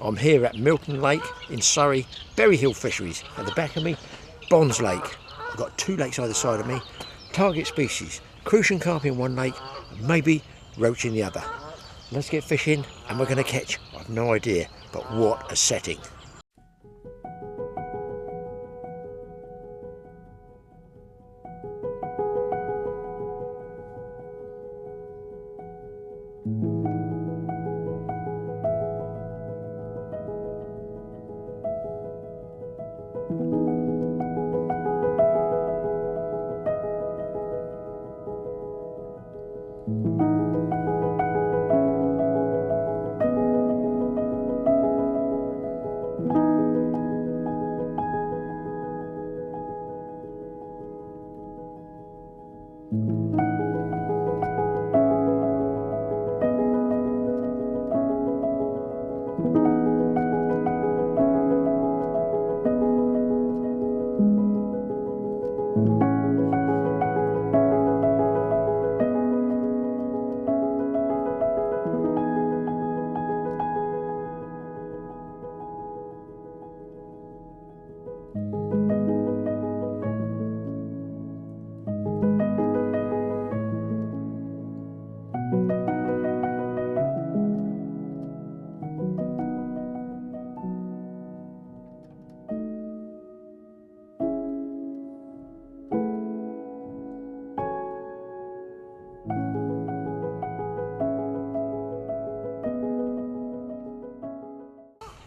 I'm here at Milton Lake in Surrey, Bury Hill Fisheries. At the back of me, Bonds Lake. I've got two lakes either side of me. Target species, Crucian Carp in one lake, maybe Roach in the other. Let's get fishing and we're going to catch, I've no idea, but what a setting.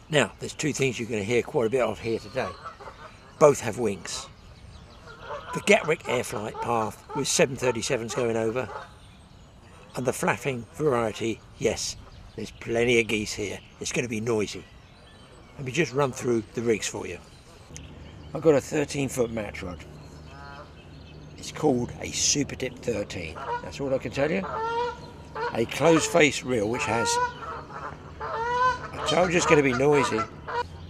Now, there's two things you're going to hear quite a bit of here today. Both have wings. The Gatwick air flight path with 737s going over, and the flapping variety, yes, there's plenty of geese here. It's going to be noisy. Let me just run through the rigs for you. I've got a 13-foot match rod. It's called a Super Tip 13. That's all I can tell you. A closed face reel which has, so I'm just going to be noisy.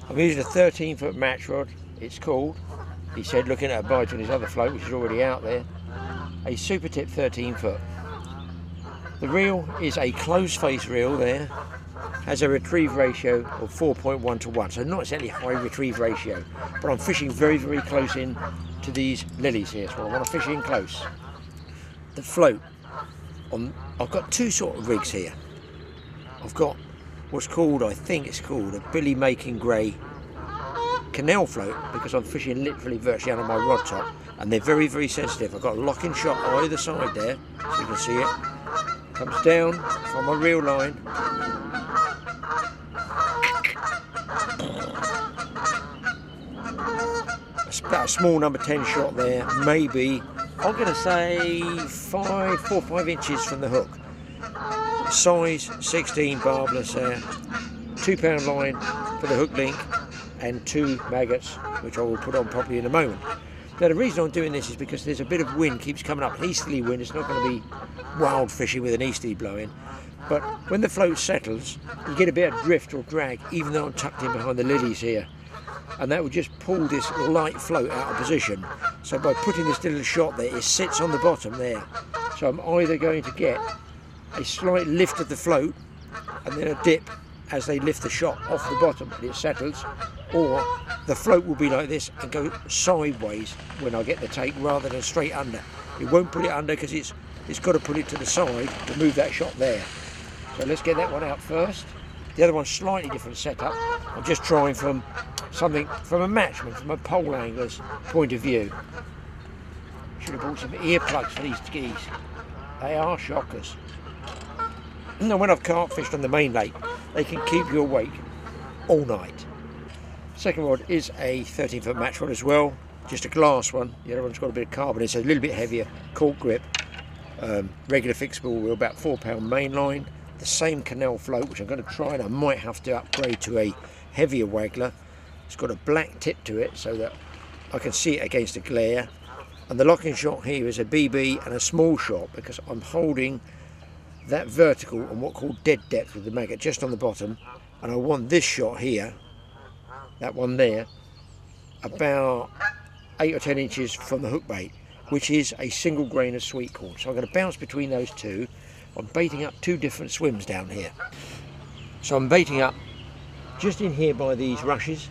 I'm using a 13-foot match rod. It's called, he said looking at a bite on his other float which is already out there, a Super Tip 13-foot. The reel is a closed face reel there, has a retrieve ratio of 4.1 to 1, so not exactly high retrieve ratio, but I'm fishing very, very close in to these lilies here, so I want to fish in close. The float, I've got two sort of rigs here. I've got what's called, I think it's called, a Billy Making Grey canal float, because I'm fishing literally virtually under my rod top, and they're very, very sensitive. I've got a locking shot on either side there, so you can see it. Comes down from my reel line. About a small number 10 shot there, maybe, I'm going to say 4 or 5 inches from the hook. Size 16 barbless there, £2 line for the hook link, and 2 maggots, which I will put on properly in a moment. Now the reason I'm doing this is because there's a bit of wind keeps coming up, easterly wind. It's not going to be wild fishing with an easterly blowing, but when the float settles you get a bit of drift or drag, even though I'm tucked in behind the lilies here, and that will just pull this light float out of position. So by putting this little shot there, it sits on the bottom there, so I'm either going to get a slight lift of the float and then a dip as they lift the shot off the bottom and it settles, or the float will be like this and go sideways when I get the take rather than straight under. It won't put it under because it's got to put it to the side to move that shot there. So let's get that one out first. The other one's slightly different setup. I'm just trying from something, from a matchman, from a pole angler's point of view. Should have bought some earplugs for these geese. They are shockers. Now when I've carp fished on the main lake, they can keep you awake all night. Second rod is a 13-foot match rod as well, just a glass one. The other one's got a bit of carbon, it's a little bit heavier, cork grip, regular fixable reel, about £4 main line. The same canal float, which I'm going to try, and I might have to upgrade to a heavier waggler. It's got a black tip to it so that I can see it against the glare. And the locking shot here is a BB and a small shot, because I'm holding that vertical on what called dead depth with the maggot just on the bottom, and I want this shot here, that one there, about 8 or 10 inches from the hook bait, which is a single grain of sweet corn. So I'm going to bounce between those two. I'm baiting up 2 different swims down here. So I'm baiting up just in here by these rushes.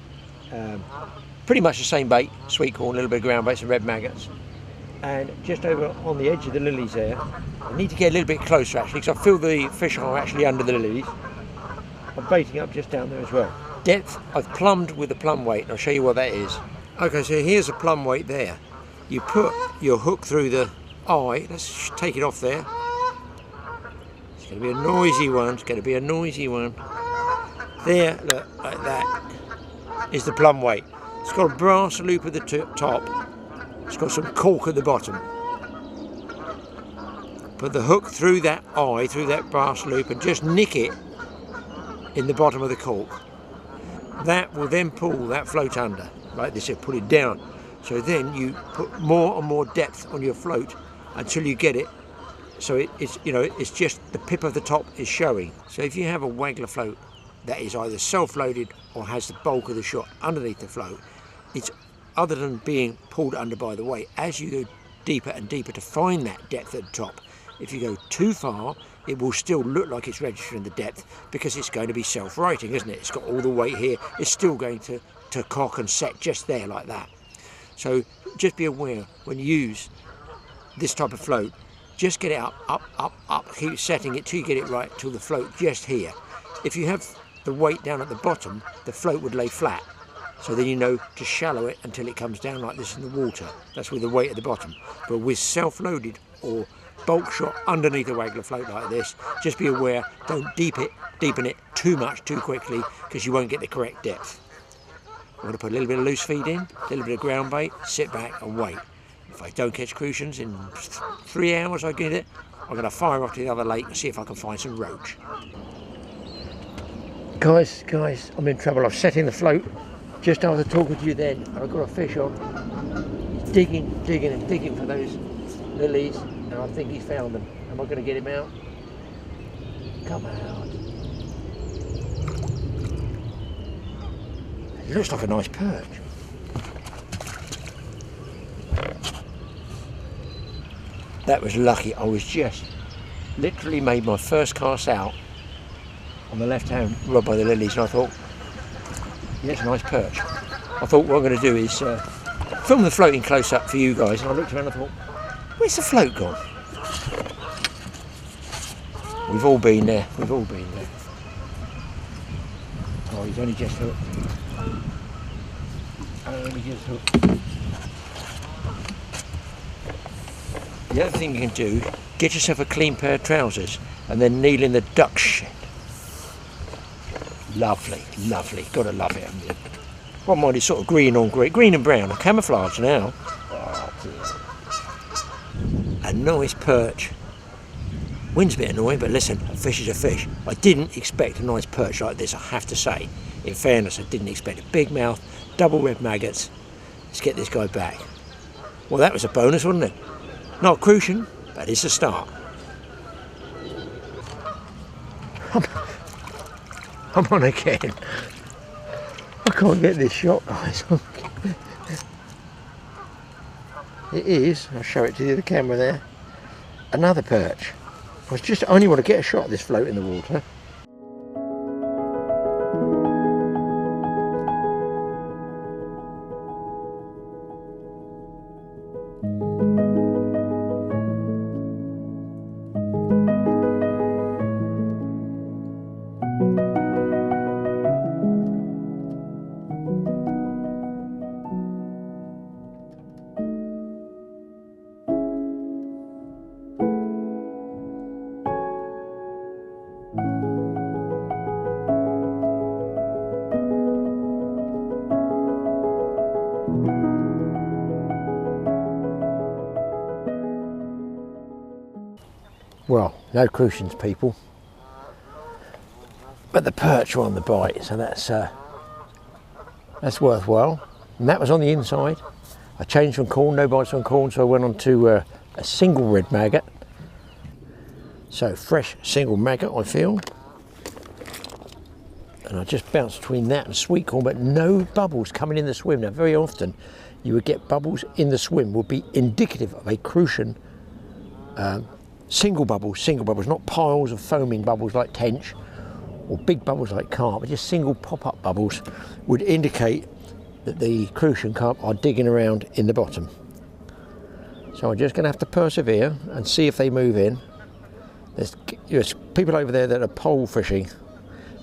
Pretty much the same bait, sweet corn, a little bit of ground bait, some red maggots. And just over on the edge of the lilies there, I need to get a little bit closer actually, because I feel the fish are actually under the lilies. I'm baiting up just down there as well. Depth, I've plumbed with the plumb weight, and I'll show you what that is. Okay, so here's a plumb weight there. You put your hook through the eye, let's take it off there. It's going to be a noisy one, it's going to be a noisy one. There, look, like that, is the plumb weight. It's got a brass loop at the top. It's got some cork at the bottom. Put the hook through that eye, through that brass loop, and just nick it in the bottom of the cork. That will then pull that float under, like this, pull it down. So then you put more and more depth on your float until you get it. So it's, you know, it's just the pip of the top is showing. So if you have a waggler float that is either self-loaded or has the bulk of the shot underneath the float, it's, other than being pulled under by the weight, as you go deeper and deeper to find that depth at the top, if you go too far, it will still look like it's registering the depth because it's going to be self-righting, isn't it? It's got all the weight here. It's still going to cock and set just there like that. So just be aware when you use this type of float, just get it up, up, up, up. Keep setting it till you get it right, till the float just here. If you have the weight down at the bottom, the float would lay flat. So then you know to shallow it until it comes down like this in the water. That's with the weight at the bottom. But with self-loaded or bulk shot underneath a waggler float like this, just be aware, don't deepen it too much too quickly, because you won't get the correct depth. I'm going to put a little bit of loose feed in, a little bit of ground bait, sit back and wait. If I don't catch crucians in 3 hours, I get it, I'm going to fire off to the other lake and see if I can find some roach. Guys, I'm in trouble. I've set in the float. Just after talking to you then, I've got a fish on. He's digging for those lilies, and I think he's found them. Am I going to get him out? Come out. It looks like a nice perch. That was lucky. I was just literally made my first cast out on the left hand rod by the lilies, and I thought, yeah, it's a nice perch. I thought what I'm going to do is film the floating close up for you guys, and I looked around and I thought, where's the float gone? We've all been there, Oh, he's only just hooked. The other thing you can do, get yourself a clean pair of trousers and then kneel in the duck shed. Lovely, gotta love it. What mind is sort of green on green and brown, camouflage now. A nice perch. Wind's a bit annoying, but listen, a fish is a fish. I didn't expect a nice perch like this, I have to say. In fairness, I didn't expect it. Big mouth, double red maggots. Let's get this guy back. Well, that was a bonus, wasn't it? Not Crucian, but it's a start. I'm on again. I can't get this shot, guys. It is, I'll show it to you, the camera there. Another perch. I only want to get a shot of this float in the water. Well, no Crucians, people, but the perch are on the bite, so that's worthwhile. And that was on the inside. I changed from corn, no bites on corn, so I went on to a single red maggot. So fresh single maggot, I feel. And I just bounced between that and sweet corn, but no bubbles coming in the swim. Now, very often you would get bubbles in the swim, would be indicative of a Crucian single bubbles, not piles of foaming bubbles like tench or big bubbles like carp, but just single pop-up bubbles, would indicate that the Crucian carp are digging around in the bottom. So I'm just going to have to persevere and see if they move in. There's people over there that are pole fishing,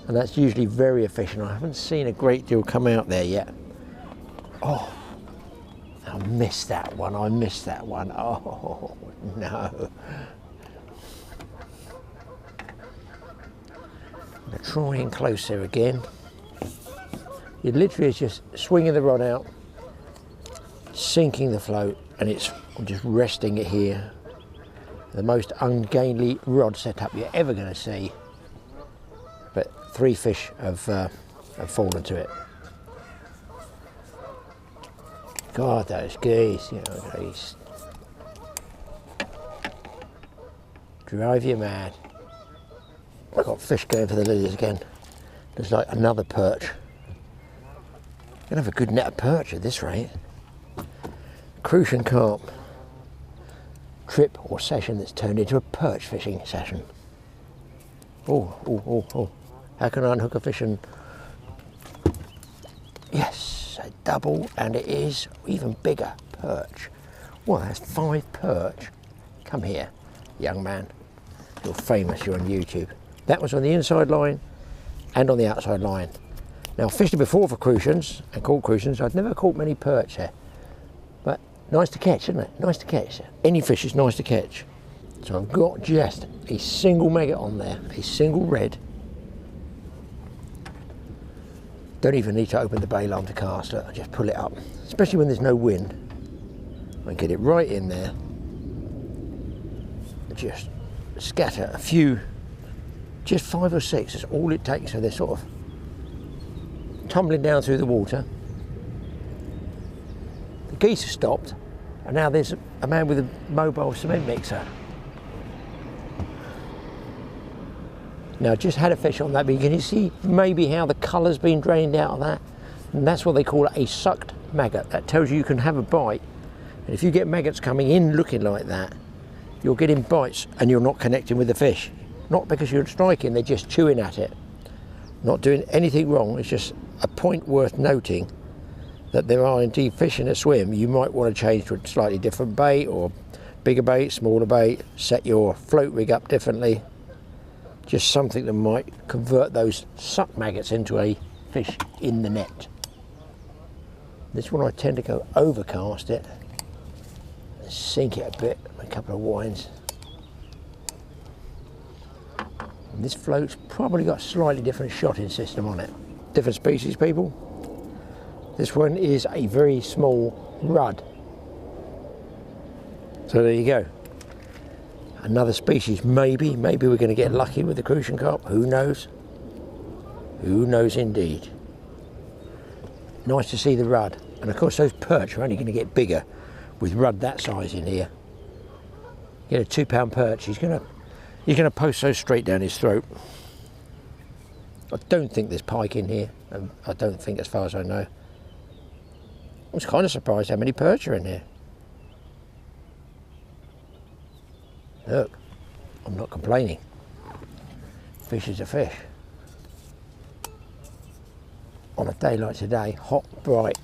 and that's usually very efficient. I haven't seen a great deal come out there yet. Oh, I missed that one. I missed that one. Oh, no. I'm going to try and closer again. It literally is just swinging the rod out, sinking the float, and I'm just resting it here. The most ungainly rod setup you're ever going to see. But 3 fish have fallen to it. God, those geese, geese. Drive you mad. I've got fish going for the lilies again. There's like another perch. Gonna have a good net of perch at this rate. Crucian carp trip or session that's turned into a perch fishing session. Oh. How can I unhook a fish and... Yes, a double, and it is even bigger perch. Well, that's 5 perch. Come here, young man. You're famous, you're on YouTube. That was on the inside line and on the outside line. Now, fishing before for Crucians and caught Crucians, I'd never caught many perch here. But nice to catch, isn't it? Nice to catch. Any fish is nice to catch. So I've got just a single maggot on there, a single red. Don't even need to open the bail arm to cast it, I just pull it up. Especially when there's no wind. I get it right in there. Just scatter a few, just 5 or 6, that's all it takes. So they're sort of tumbling down through the water. The geese have stopped, and now there's a man with a mobile cement mixer. Now, I just had a fish on that, but can you see maybe how the colour's been drained out of that? And that's what they call a sucked maggot. That tells you can have a bite. And if you get maggots coming in looking like that, you're getting bites and you're not connecting with the fish. Not because you're striking, they're just chewing at it. Not doing anything wrong, it's just a point worth noting that there are indeed fish in a swim. You might want to change to a slightly different bait, or bigger bait, smaller bait, set your float rig up differently. Just something that might convert those suck maggots into a fish in the net. This one I tend to go overcast it, sink it a bit, a couple of winds. And this float's probably got a slightly different shotting system on it. Different species, people. This one is a very small rudd. So there you go. Another species, maybe we're going to get lucky with the Crucian carp. Who knows? Who knows indeed. Nice to see the rudd. And of course those perch are only going to get bigger with rudd that size in here. Get a 2 pound perch, he's going to post those straight down his throat. I don't think there's pike in here. I don't think, as far as I know. I was kind of surprised how many perch are in here. Look, I'm not complaining. Fish is a fish. On a day like today, hot, bright,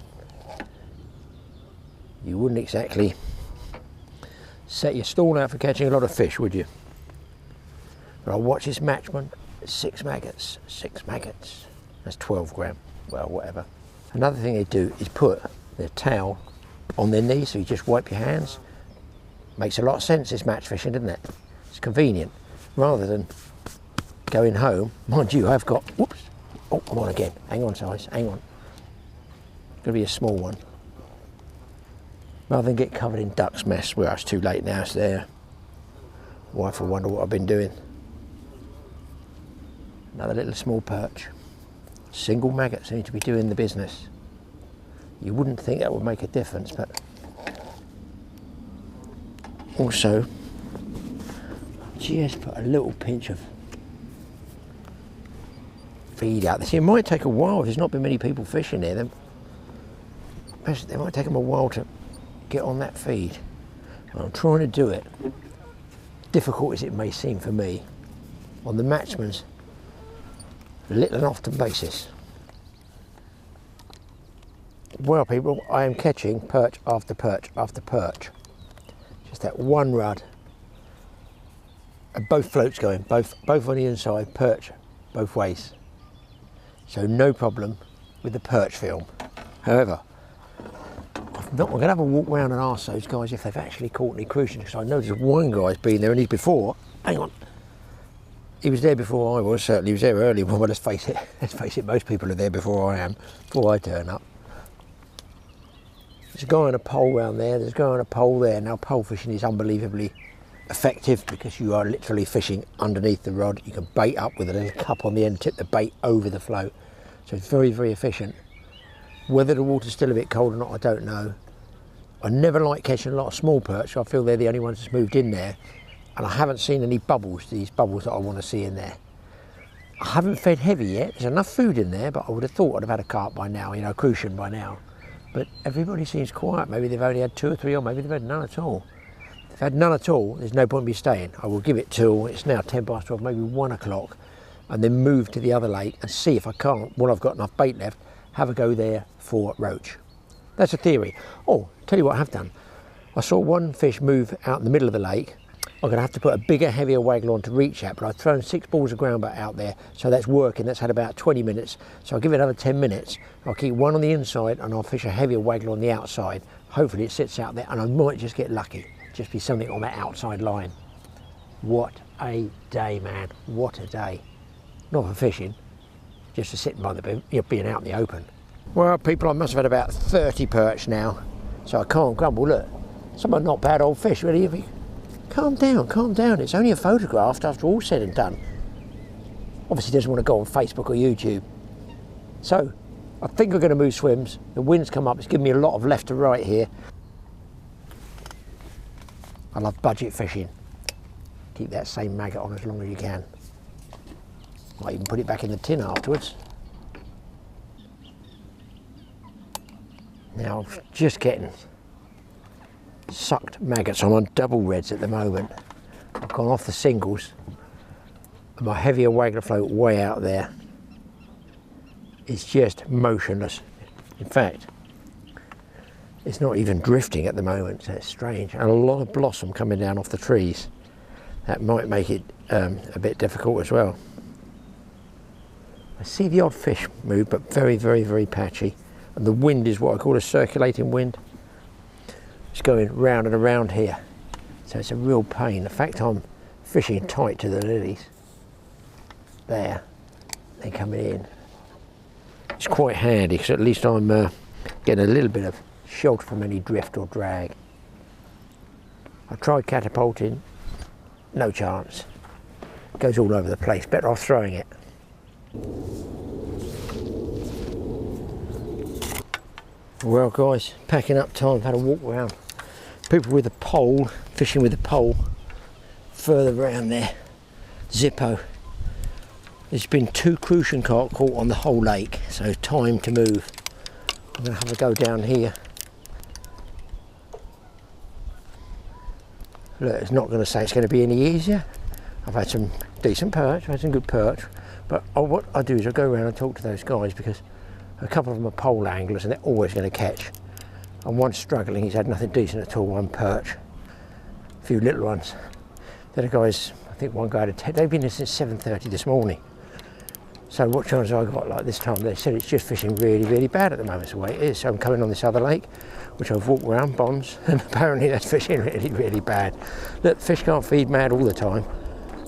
you wouldn't exactly set your stall out for catching a lot of fish, would you? But I'll watch this matchman. 6 maggots. 6 maggots. That's 12 gram. Well, whatever. Another thing they do is put their towel on their knees, so you just wipe your hands. Makes a lot of sense, this match fishing, doesn't it? It's convenient. Rather than going home, mind you, I've got, whoops, oh, I'm on again. Hang on, size, hang on. It's gonna be a small one. Rather than get covered in duck's mess. Well, it's too late now, it's there. Wife will wonder what I've been doing. Another little small perch. Single maggot seems to be doing the business. You wouldn't think that would make a difference, but also just put a little pinch of feed out there. See, it might take a while if there's not been many people fishing there. Then it might take them a while to get on that feed. I'm trying to do it, difficult as it may seem for me, on the matchman's little and often basis. Well people, I am catching perch after perch after perch. Just that one rod. And both floats going, both on the inside, perch both ways. So no problem with the perch film. However, I'm going to have a walk around and ask those guys if they've actually caught any crucians, because I noticed one guy's been there and he's before, hang on, he was there before I was, certainly he was there early. Well, let's face it, most people are there before I am, before I turn up. There's a guy on a pole round there, there's a guy on a pole there. Now pole fishing is unbelievably effective because you are literally fishing underneath the rod. You can bait up with a little cup on the end, tip the bait over the float. So it's very, very efficient. Whether the water's still a bit cold or not, I don't know. I never like catching a lot of small perch, so I feel they're the only ones that's moved in there. And I haven't seen any bubbles, these bubbles that I want to see in there. I haven't fed heavy yet. There's enough food in there, but I would have thought I'd have had a carp by now, you know, Crucian by now. But everybody seems quiet. Maybe they've only had 2 or 3, or maybe they've had none at all. If they've had none at all, there's no point in me staying. I will give it till, it's now 10 past 12, maybe 1 o'clock, and then move to the other lake and see if I can't, when I've got enough bait left, have a go there for roach. That's a theory. Oh, tell you what I have done. I saw one fish move out in the middle of the lake. I'm going to have to put a bigger, heavier waggle on to reach that, but I've thrown 6 balls of ground bait out there, so that's working. That's had about 20 minutes, so I'll give it another 10 minutes. I'll keep one on the inside and I'll fish a heavier waggle on the outside. Hopefully it sits out there and I might just get lucky. Just be something on that outside line. What a day, man. What a day. Not for fishing, just for sitting by the, you know, being out in the open. Well, people, I must have had about 30 perch now, so I can't grumble. Look, some are not bad old fish, really. Calm down, calm down. It's only a photograph after all said and done. Obviously doesn't want to go on Facebook or YouTube. So, I think we're going to move swims. The wind's come up, it's giving me a lot of left to right here. I love budget fishing. Keep that same maggot on as long as you can. Might even put it back in the tin afterwards. Now, just getting sucked maggots. I'm on double reds at the moment. I've gone off the singles. And my heavier waggler float way out there is just motionless. In fact, it's not even drifting at the moment, so it's strange. And a lot of blossom coming down off the trees. That might make it a bit difficult as well. I see the odd fish move, but very, very, very patchy. And the wind is what I call a circulating wind. It's going round and around here. So it's a real pain. In fact, I'm fishing tight to the lilies. There, they're coming in. It's quite handy because at least I'm getting a little bit of shelter from any drift or drag. I tried catapulting, no chance. It goes all over the place, better off throwing it. Well guys, packing up time, had a walk around. People with a pole, fishing with a pole, further around there, Zippo. There's been 2 Crucian carp caught on the whole lake, so time to move. I'm going to have a go down here. Look, it's not going to say it's going to be any easier. I've had some decent perch, I've had some good perch, but what I do is I go around and talk to those guys because a couple of them are pole anglers and they're always going to catch. And one's struggling, he's had nothing decent at all, one perch. A few little ones. The other guys, I think one guy had a 10, they've been here since 7:30 this morning. So what chance have I got like this time? They said it's just fishing really, really bad at the moment, it's the way it is. So I'm coming on this other lake, which I've walked around, Bonds, and apparently that's fishing really, really bad. Look, fish can't feed mad all the time,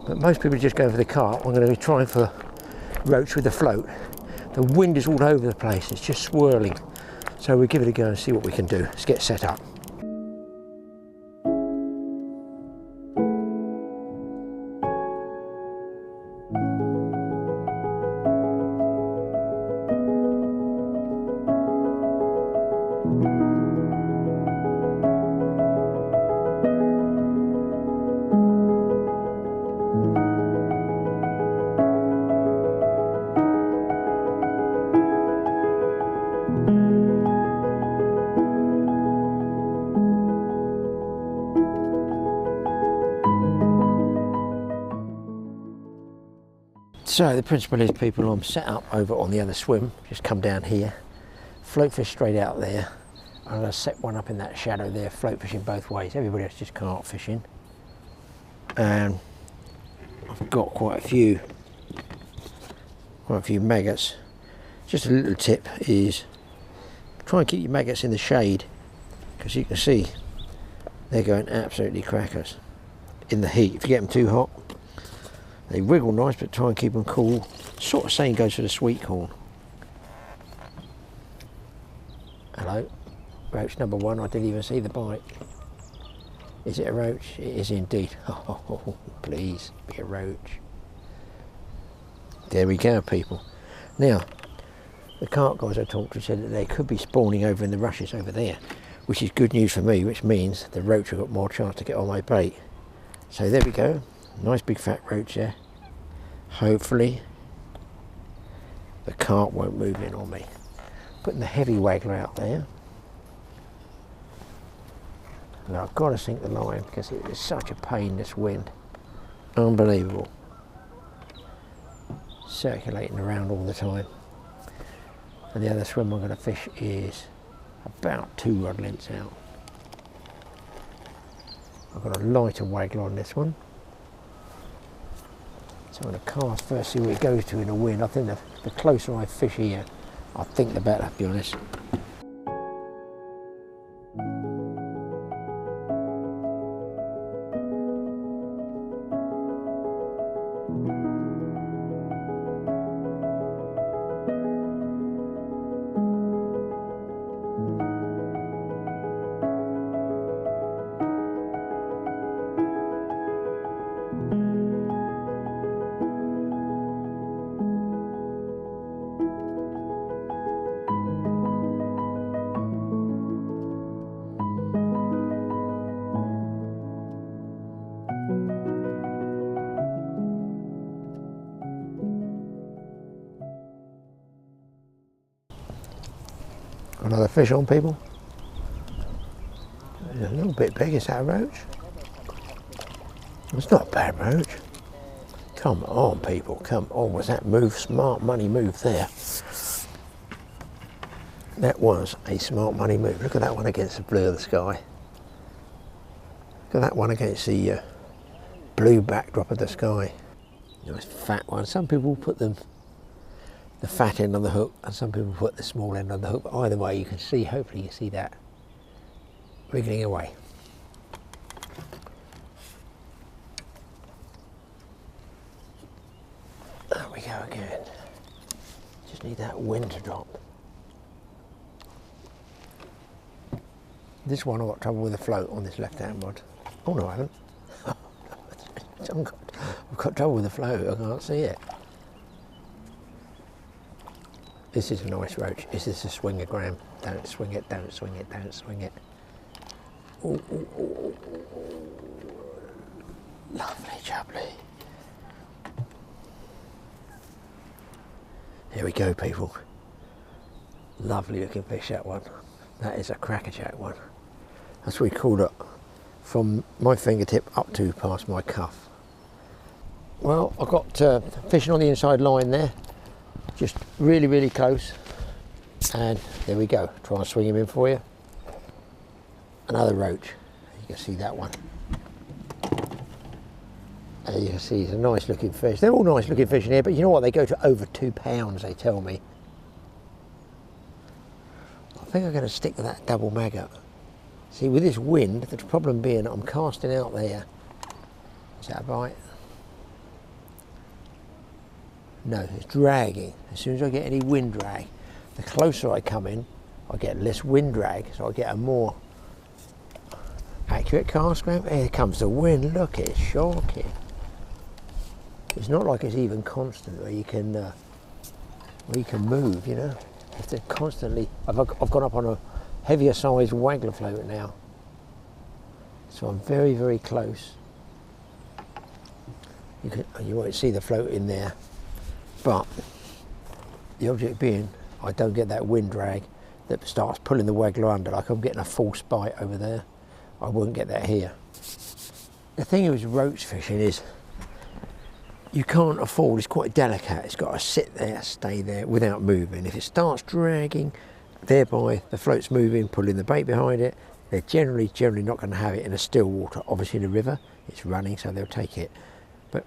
but most people just go for the carp. I'm going to be trying for roach with the float. The wind is all over the place, it's just swirling. So we'll give it a go and see what we can do. Let's get set up. So the principle is, people, I'm set up over on the other swim, just come down here, float fish straight out there. I'm going to set one up in that shadow there, float fishing both ways. Everybody else just carp fishing. And I've got quite a few maggots. Just a little tip is try and keep your maggots in the shade, because you can see they're going absolutely crackers in the heat. If you get them too hot, they wriggle nice, but try and keep them cool. Sort of same goes for the sweet corn. Hello, roach number one. I didn't even see the bite. Is it a roach? It is indeed. Oh, please be a roach. There we go, people. Now, the carp guys I talked to said that they could be spawning over in the rushes over there, which is good news for me, which means the roach have got more chance to get on my bait. So there we go. Nice big fat roach there. Hopefully the carp won't move in on me. Putting the heavy waggler out there. Now I've got to sink the line because it is such a pain, this wind. Unbelievable. Circulating around all the time. And the other swim I'm going to fish is about 2 rod lengths out. I've got a lighter waggler on this one. So I'm going to cast first, see what it goes to in the wind. I think the closer I fish here, I think the better, to be honest. Another fish on, people. It's a little bit big. Is that a roach? It's not a bad roach. Come on, people, come on. Was that move? Smart money move there. That was a smart money move. Look at that one against the blue of the sky. Look at that one against the blue backdrop of the sky. Nice fat one. Some people put them the fat end on the hook, and some people put the small end on the hook. But either way, you can see, hopefully you see that wriggling away. There we go again. Just need that wind to drop. This one I've got trouble with the float on this left-hand rod. Oh no, I haven't. I've got trouble with the float, I can't see it. This is a nice roach. Is this a swinger, Graeme? Don't swing it, don't swing it, don't swing it. Ooh, ooh, ooh, ooh, ooh. Lovely jubbly. Here we go, people. Lovely looking fish, that one. That is a crackerjack one. That's what we called it, from my fingertip up to past my cuff. Well, I've got fishing on the inside line there. Just really, really close. And there we go. Try and swing him in for you. Another roach. You can see that one. And you can see it's a nice looking fish. They're all nice looking fish in here, but you know what? They go to over 2 pounds, they tell me. I think I'm going to stick with that double maggot. See, with this wind, the problem being I'm casting out there. Is that a bite? No, it's dragging. As soon as I get any wind drag, the closer I come in, I get less wind drag, so I get a more accurate cast. Here comes the wind. Look, it's shocking. It's not like it's even constant where you can move. You know, you have to constantly. I've gone up on a heavier size waggler float now, so I'm very, very close. You won't see the float in there. But the object being, I don't get that wind drag that starts pulling the waggler under, like I'm getting a false bite over there. I wouldn't get that here. The thing with roach fishing is, you can't afford, it's quite delicate, it's got to sit there, stay there without moving. If it starts dragging, thereby the float's moving, pulling the bait behind it, they're generally not going to have it in a still water. Obviously in a river, it's running, so they'll take it. But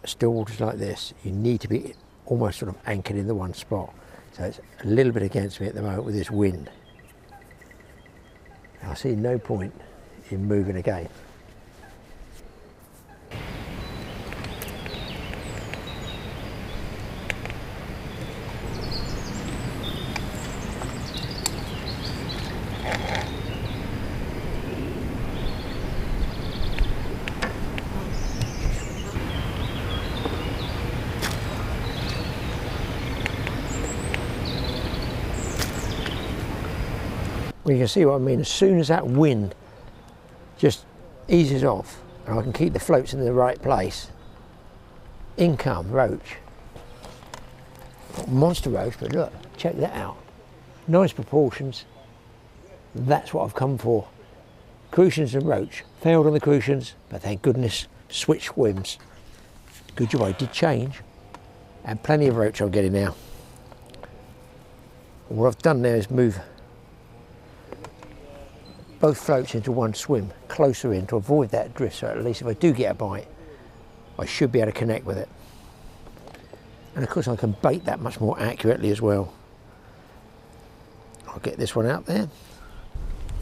still waters like this, you need to be almost sort of anchored in the one spot. So it's a little bit against me at the moment with this wind. I see no point in moving again. Well, you can see what I mean. As soon as that wind just eases off and I can keep the floats in the right place, in come roach. Not monster roach, but look, check that out. Nice proportions. That's what I've come for. Crucians and roach. Failed on the Crucians, but thank goodness, switch swims. Good job, I did change. And plenty of roach I'm getting now. What I've done there is move both floats into one swim, closer in to avoid that drift, so at least if I do get a bite, I should be able to connect with it. And of course I can bait that much more accurately as well. I'll get this one out there.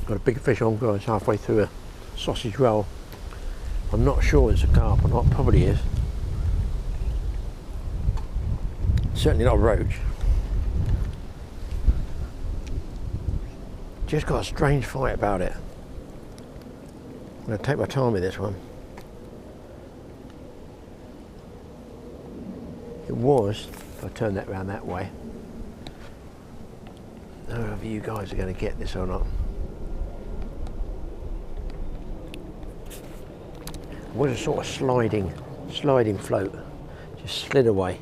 Got a big fish on, guys, halfway through a sausage roll. I'm not sure it's a carp or not, probably is. Certainly not a roach. Just got a strange fight about it. I'm going to take my time with this one. It was, if I turn that round that way. I don't know if you guys are going to get this or not. It was a sort of sliding float. Just slid away.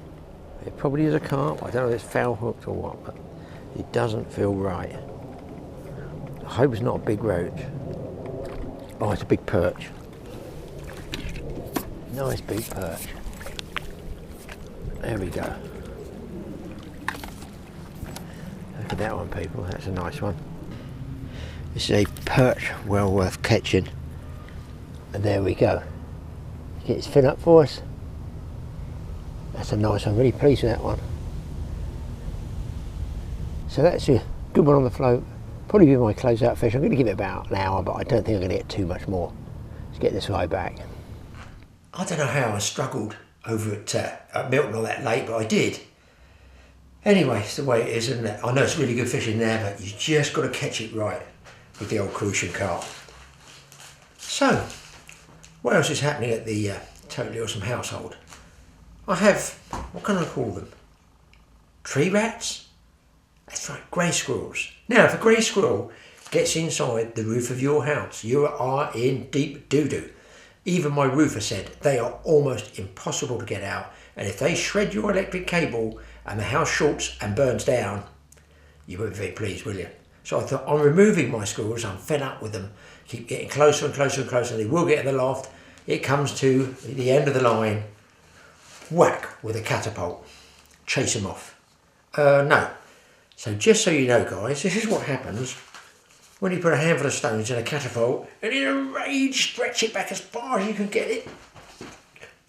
It probably is a carp. I don't know if it's foul hooked or what, but it doesn't feel right. I hope it's not a big roach. Oh, it's a big perch. Nice big perch. There we go. Look at that one, people. That's a nice one. This is a perch well worth catching. And there we go. Get his fin up for us. That's a nice one. Really pleased with that one. So that's a good one on the float. Probably be my close-out fish. I'm going to give it about an hour, but I don't think I'm going to get too much more. Let's get this guy back. I don't know how I struggled over at Milton all that late, but I did. Anyway, it's the way it is, isn't it? I know it's really good fishing there, but you just got to catch it right with the old Crucian carp. So, what else is happening at the Totally Awesome household? I have, what can I call them? Tree rats? That's right, grey squirrels. Now, if a grey squirrel gets inside the roof of your house, you are in deep doo-doo. Even my roofer said they are almost impossible to get out, and if they shred your electric cable and the house shorts and burns down, you won't be very pleased, will you? So I thought, I'm removing my squirrels, I'm fed up with them, keep getting closer and closer and closer, they will get in the loft, it comes to the end of the line, whack with a catapult, chase them off. No. So just so you know, guys, this is what happens when you put a handful of stones in a catapult and in a rage stretch it back as far as you can get it.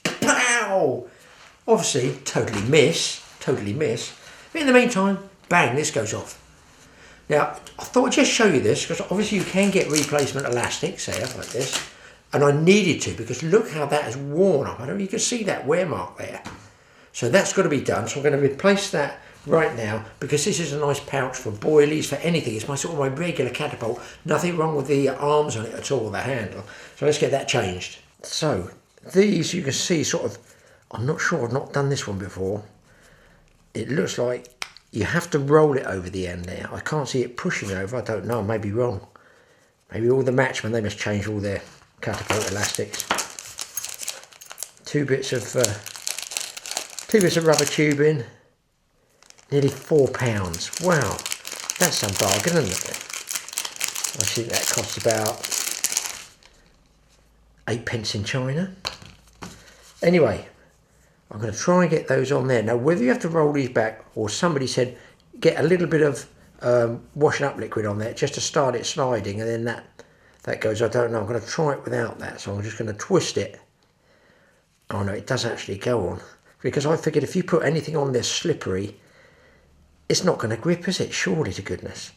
Pow! Obviously, totally miss. But in the meantime, bang, this goes off. Now, I thought I'd just show you this because obviously you can get replacement elastics here like this. And I needed to because look how that has worn up. I don't know if you can see that wear mark there. So that's got to be done. So I'm going to replace that right now because this is a nice pouch for boilies, for anything. It's my sort of my regular catapult. Nothing wrong with the arms on it at all, the handle. So let's get that changed. So these you can see sort of, I'm not sure, I've not done this one before. It looks like you have to roll it over the end there. I can't see it pushing over, I don't know, I may be wrong. Maybe all the matchmen, they must change all their catapult elastics. Two bits of rubber tubing. Nearly £4. Wow, that's some bargain, isn't it? I think that costs about 8p in China. Anyway, I'm going to try and get those on there. Now, whether you have to roll these back or somebody said get a little bit of washing up liquid on there just to start it sliding, and then that goes, I don't know. I'm going to try it without that, so I'm just going to twist it. Oh no, it does actually go on, because I figured if you put anything on this slippery, it's not going to grip, is it? Surely to goodness.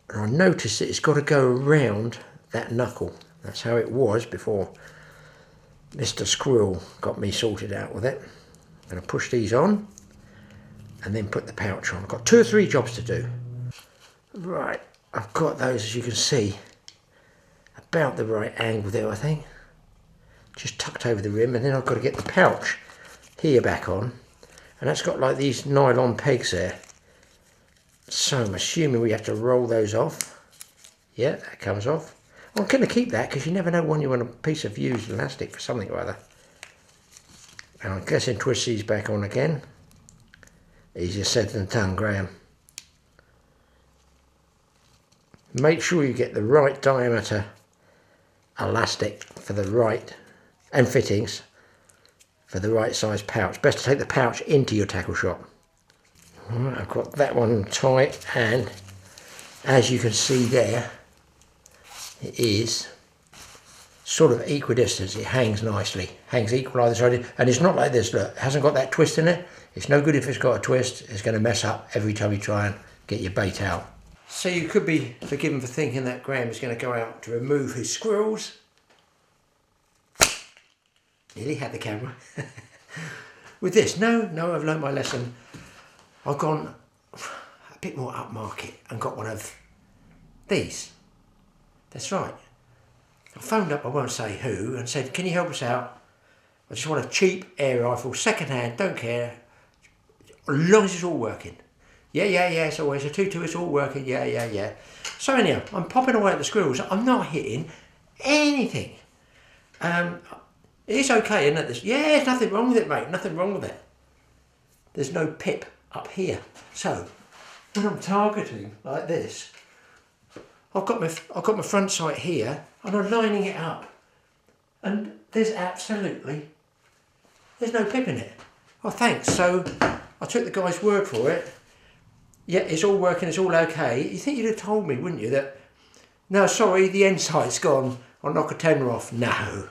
And I noticed that it's got to go around that knuckle. That's how it was before Mr. Squirrel got me sorted out with it. I'm going to push these on and then put the pouch on. I've got 2 or 3 jobs to do. Right, I've got those, as you can see, about the right angle there, I think. Just tucked over the rim, and then I've got to get the pouch here back on, and that's got like these nylon pegs there. So I'm assuming we have to roll those off. Yeah, that comes off. I'm going to keep that because you never know when you want a piece of used elastic for something or other. And I'm guessing twist these back on again. Easier said than done, Graham. Make sure you get the right diameter elastic for the right, and fittings for the right size pouch. Best to take the pouch into your tackle shop. Alright, I've got that one tight, and as you can see there, it is sort of equidistant. It hangs nicely, hangs equal either side, and it's not like this, look, it hasn't got that twist in it. It's no good if it's got a twist. It's going to mess up every time you try and get your bait out. So you could be forgiven for thinking that Graeme is going to go out to remove his squirrels. Nearly had the camera. With this, no, I've learnt my lesson. I've gone a bit more upmarket and got one of these. That's right. I phoned up, I won't say who, and said, can you help us out? I just want a cheap air rifle, second hand, don't care, as long as it's all working. Yeah, it's always a 2-2, it's all working, yeah. So anyhow, I'm popping away at the squirrels. I'm not hitting anything. It's okay, isn't it? Yeah, there's nothing wrong with it, mate, nothing wrong with it. There's no pip up here. So, when I'm targeting like this, I've got my front sight here, and I'm lining it up. And there's no pip in it. Oh, thanks. So, I took the guy's word for it. Yeah, it's all working, it's all okay. You think you'd have told me, wouldn't you, that, no, sorry, the end sight's gone, I'll knock a tenner off. No.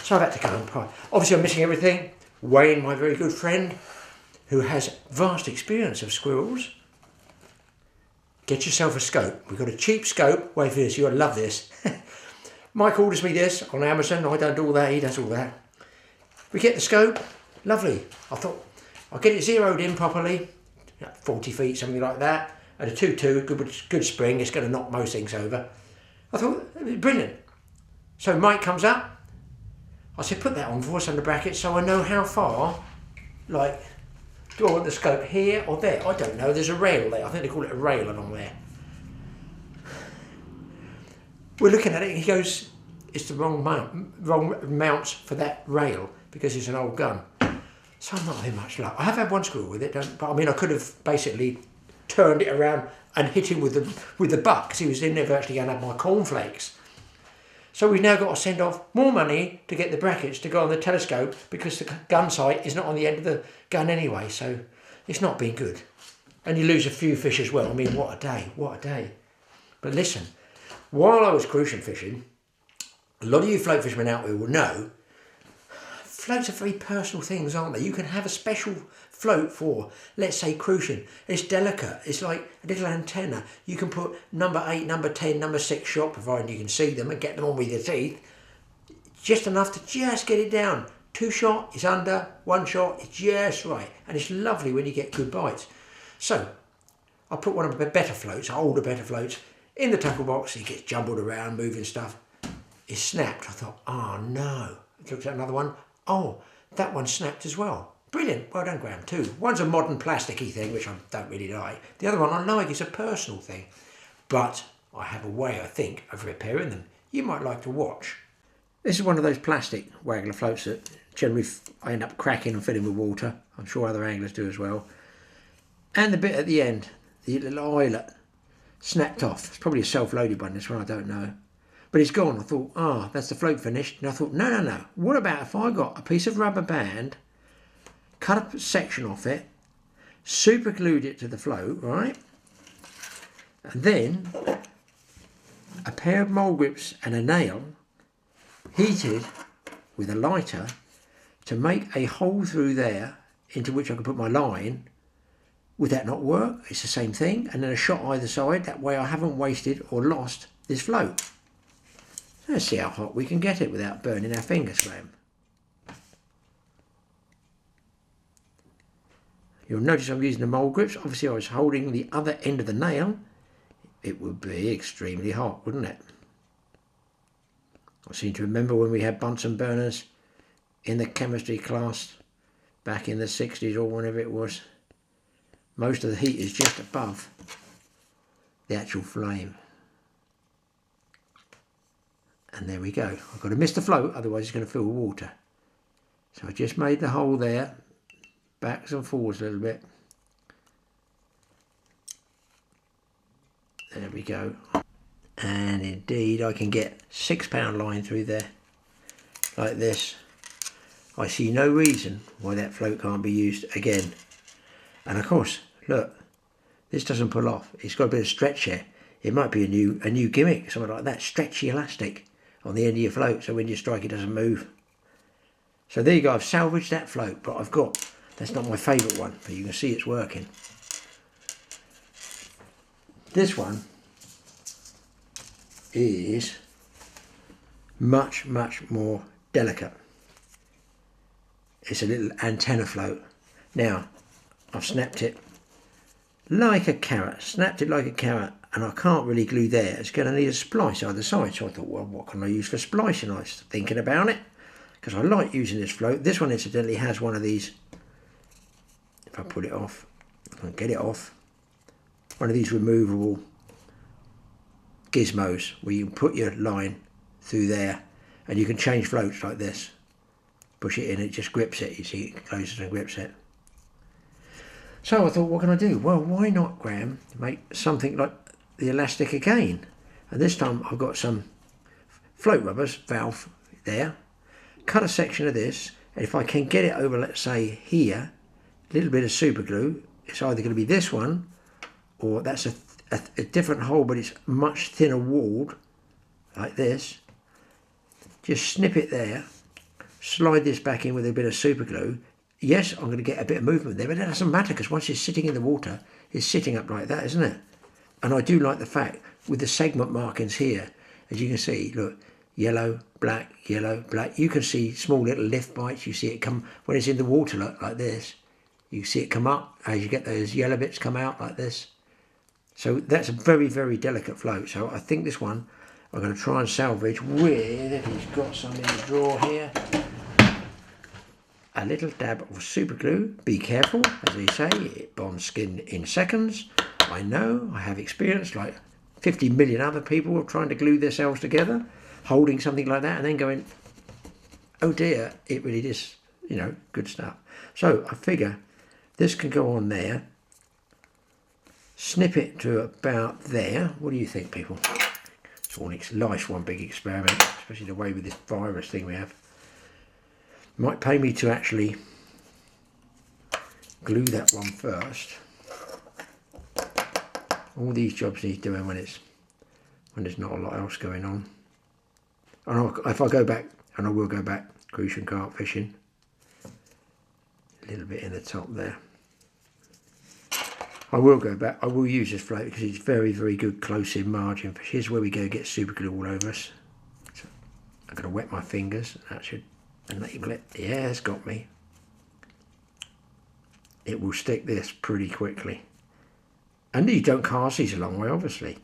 So I've had to go and pry. Obviously I'm missing everything. Wayne, my very good friend, who has vast experience of squirrels. Get yourself a scope. We've got a cheap scope. Wait for this, you'll love this. Mike orders me this on Amazon. I don't do all that, he does all that. We get the scope, lovely. I thought, I'll get it zeroed in properly. 40 feet, something like that, and a 2-2, good spring, it's going to knock most things over. I thought, brilliant. So Mike comes up, I said, put that on for us on the bracket so I know how far, like, do I want the scope here or there? I don't know, there's a rail there, I think they call it a rail along there. We're looking at it and he goes, it's the wrong mounts for that rail because it's an old gun. So I'm not having much luck. I have had one squirrel with it, but I mean I could have basically turned it around and hit him with the butt because he was in there virtually going to have my cornflakes. So we've now got to send off more money to get the brackets to go on the telescope because the gun sight is not on the end of the gun anyway, so it's not been good. And you lose a few fish as well. I mean, what a day. But listen, while I was crucian fishing, a lot of you float fishermen out there will know floats are very personal things, aren't they? You can have a special float for, let's say, crucian. It's delicate. It's like a little antenna. You can put number 8, number 10, number 6 shot, provided you can see them and get them on with your teeth. Just enough to just get it down. 2 shot is under, 1 shot is just right. And it's lovely when you get good bites. So, I put one of the better floats, older better floats, in the tackle box. It gets jumbled around, moving stuff. It snapped. I thought, oh no. I looked at another one. Oh, that one snapped as well. Brilliant. Well done, Graeme, too. One's a modern plasticky thing, which I don't really like. The other one I like. It's a personal thing. But I have a way, I think, of repairing them. You might like to watch. This is one of those plastic waggler floats that generally I end up cracking and filling with water. I'm sure other anglers do as well. And the bit at the end, the little eyelet, snapped off. It's probably a self-loaded one, this one, I don't know. But it's gone. I thought, that's the float finished. And I thought, no. What about if I got a piece of rubber band cut a section off it, super glued it to the float, right? And then a pair of mole grips and a nail heated with a lighter to make a hole through there into which I can put my line. Would that not work? It's the same thing. And then a shot either side. That way I haven't wasted or lost this float. Let's see how hot we can get it without burning our fingers, Graeme. You'll notice I'm using the mole grips. Obviously I was holding the other end of the nail. It would be extremely hot, wouldn't it? I seem to remember when we had Bunsen burners in the chemistry class back in the 60s or whenever it was. Most of the heat is just above the actual flame. And there we go. I've got to miss the float, otherwise it's going to fill with water. So I just made the hole there, backs and forwards a little bit. There we go. And indeed I can get 6-pound line through there, like this. I see no reason why that float can't be used again. And of course, look, this doesn't pull off. It's got a bit of stretch here. It might be a new gimmick, something like that. Stretchy elastic on the end of your float, so when you strike it doesn't move. So there you go. I've salvaged that float, but that's not my favourite one, but you can see it's working. This one is much, much more delicate. It's a little antenna float. Now, I've snapped it like a carrot, and I can't really glue there. It's going to need a splice either side. So I thought, well, what can I use for splicing? I was thinking about it, because I like using this float. This one incidentally has one of these, if I put it off, I can get it off, one of these removable gizmos where you can put your line through there and you can change floats like this. Push it in, it just grips it. You see, it closes and grips it. So I thought, what can I do? Well, why not, Graeme, make something like the elastic again? And this time I've got some float rubbers, valve there. Cut a section of this, and if I can get it over, let's say here, a little bit of super glue. It's either going to be this one, or that's a different hole, but it's much thinner walled, like this. Just snip it there. Slide this back in with a bit of super glue. Yes, I'm going to get a bit of movement there, but it doesn't matter because once it's sitting in the water, it's sitting up like that, isn't it? And I do like the fact with the segment markings here, as you can see, look, yellow, black, yellow, black. You can see small little lift bites. You see it come when it's in the water like this. You see it come up as you get those yellow bits come out like this. So that's a very, very delicate float. So I think this one I'm going to try and salvage with, if he's got some in the drawer here, a little dab of super glue. Be careful, as they say, it bonds skin in seconds. I know, I have experience, like 50 million other people are trying to glue themselves together, holding something like that and then going, oh dear, it really is, you know, good stuff. So I figure this can go on there, snip it to about there. What do you think, people? It's life's one big experiment, especially the way with this virus thing we have. Might pay me to actually glue that one first. All these jobs need doing when there's not a lot else going on. And if I go back, and I will go back Crucian carp fishing, a little bit in the top there. I will go back. I will use this float because it's very, very good close-in margin fish. Here's where we go get super glue all over us. So I'm going to wet my fingers. That should enable it. Yeah, it's got me. It will stick this pretty quickly. And you don't cast these a long way, obviously.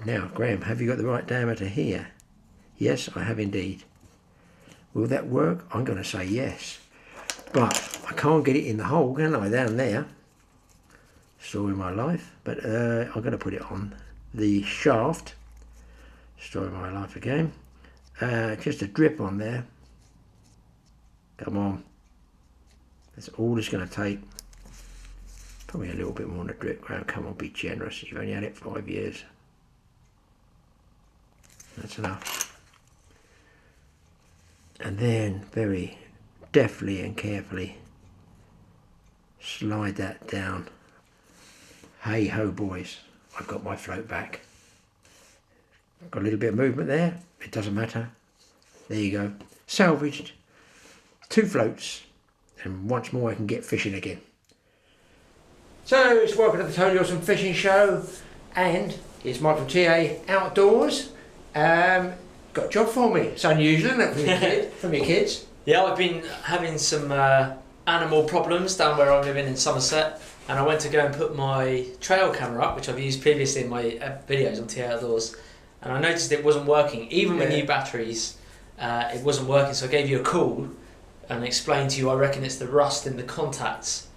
Now, Graeme, have you got the right diameter here? Yes, I have indeed. Will that work? I'm going to say yes. But I can't get it in the hole, can I, down there? Story of my life. But I'm going to put it on the shaft. Story of my life again. Just a drip on there. Come on. That's all it's going to take. Probably a little bit more on the drip, Graeme. Come on, be generous. You've only had it 5 years. That's enough. And then very deftly and carefully slide that down. Hey ho boys, I've got my float back. I've got a little bit of movement there, it doesn't matter. There you go, salvaged 2 floats, and once more I can get fishing again. So it's welcome to the Totally Awesome Fishing Show, and it's Mike from TA Outdoors. Got a job for me. It's unusual, isn't it, from your kids? Yeah, I've been having some animal problems down where I'm living in Somerset, and I went to go and put my trail camera up, which I've used previously in my videos on TA Outdoors, and I noticed it wasn't working. Even with new batteries, it wasn't working, so I gave you a call and explained to you, I reckon it's the rust in the contacts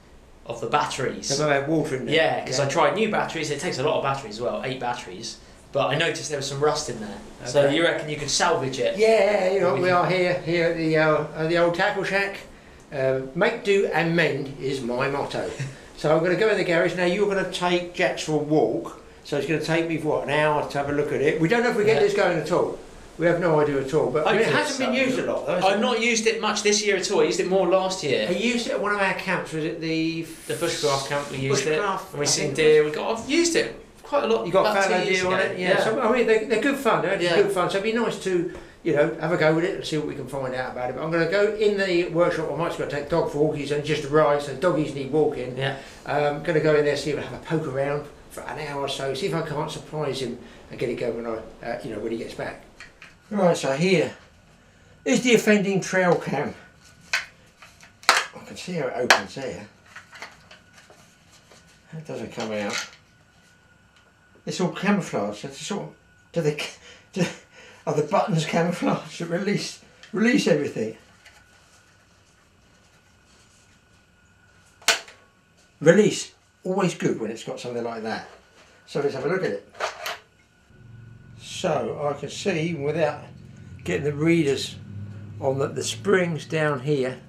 of the batteries. Have I had water in there? Yeah, because I tried new batteries. It takes a lot of batteries as well, 8 batteries. But I noticed there was some rust in there. Okay. So you reckon you could salvage it? Yeah, you know, we are here at the old tackle shack. Make do and mend is my motto. So I'm going to go in the garage. Now you're going to take Jax for a walk. So it's going to take me, what, an hour to have a look at it. We don't know if we get this going at all. We have no idea at all. But I mean, it hasn't been used a lot though. I've not used it much this year at all. I used it more last year. I used it at one of our camps. Was it the bushcraft camp? We used it. And we seen deer. I've used it quite a lot. You got fallow deer on it, yeah. So I mean, they're good fun. They're good fun. So it'd be nice to, you know, have a go with it and see what we can find out about it. But I'm going to go in the workshop. I might just go take dog for walkies and just arrive. So doggies need walking. Yeah. I'm going to go in there, see if I have a poke around for an hour or so. See if I can't surprise him and get it going when when he gets back. Right. So here is the offending trail cam. I can see how it opens there. It doesn't come out. It's all camouflage. It's sort of, are the buttons camouflage that release everything? Release, always good when it's got something like that. So let's have a look at it. So I can see without getting the readers on that the springs down here,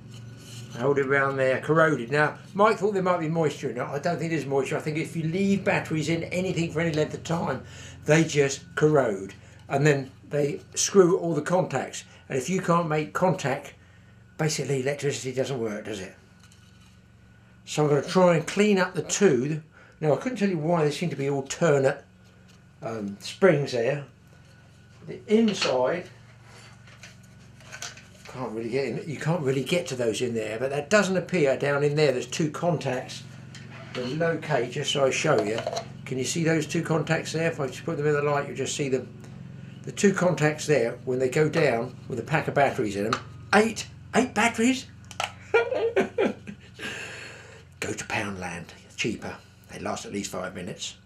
I hold it around there, corroded. Now, Mike thought there might be moisture in it. I don't think there's moisture. I think if you leave batteries in anything for any length of time, they just corrode. And then they screw all the contacts. And if you can't make contact, basically electricity doesn't work, does it? So I'm going to try and clean up the 2. Now, I couldn't tell you why they seem to be alternate springs there. The inside, can't really get in. You can't really get to those in there, but that doesn't appear down in there. There's 2 contacts. They're locate, just so I show you. Can you see those 2 contacts there? If I just put them in the light, you'll just see them. The 2 contacts there, when they go down with a pack of batteries in them. 8 batteries? Go to Poundland, cheaper. They last at least 5 minutes.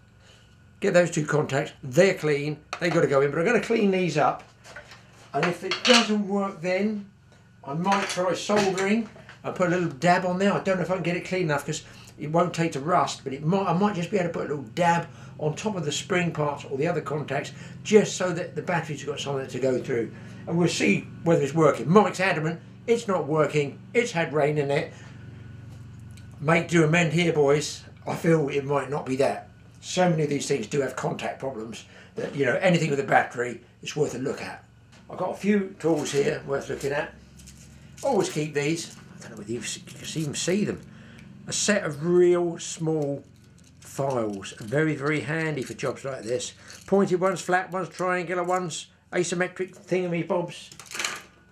Get those 2 contacts, they're clean, they've got to go in, but I'm going to clean these up. And if it doesn't work then, I might try soldering. I'll put a little dab on there. I don't know if I can get it clean enough because it won't take to rust, but I might just be able to put a little dab on top of the spring parts or the other contacts, just so that the batteries have got something to go through. And we'll see whether it's working. Mike's adamant, it's not working, it's had rain in it. Make do amend here, boys. I feel it might not be that. So many of these things do have contact problems that, you know, anything with a battery is worth a look at. I've got a few tools here worth looking at. Always keep these. I don't know whether you can even see them. A set of real small files. Very, very handy for jobs like this. Pointed ones, flat ones, triangular ones, asymmetric thingamybobs.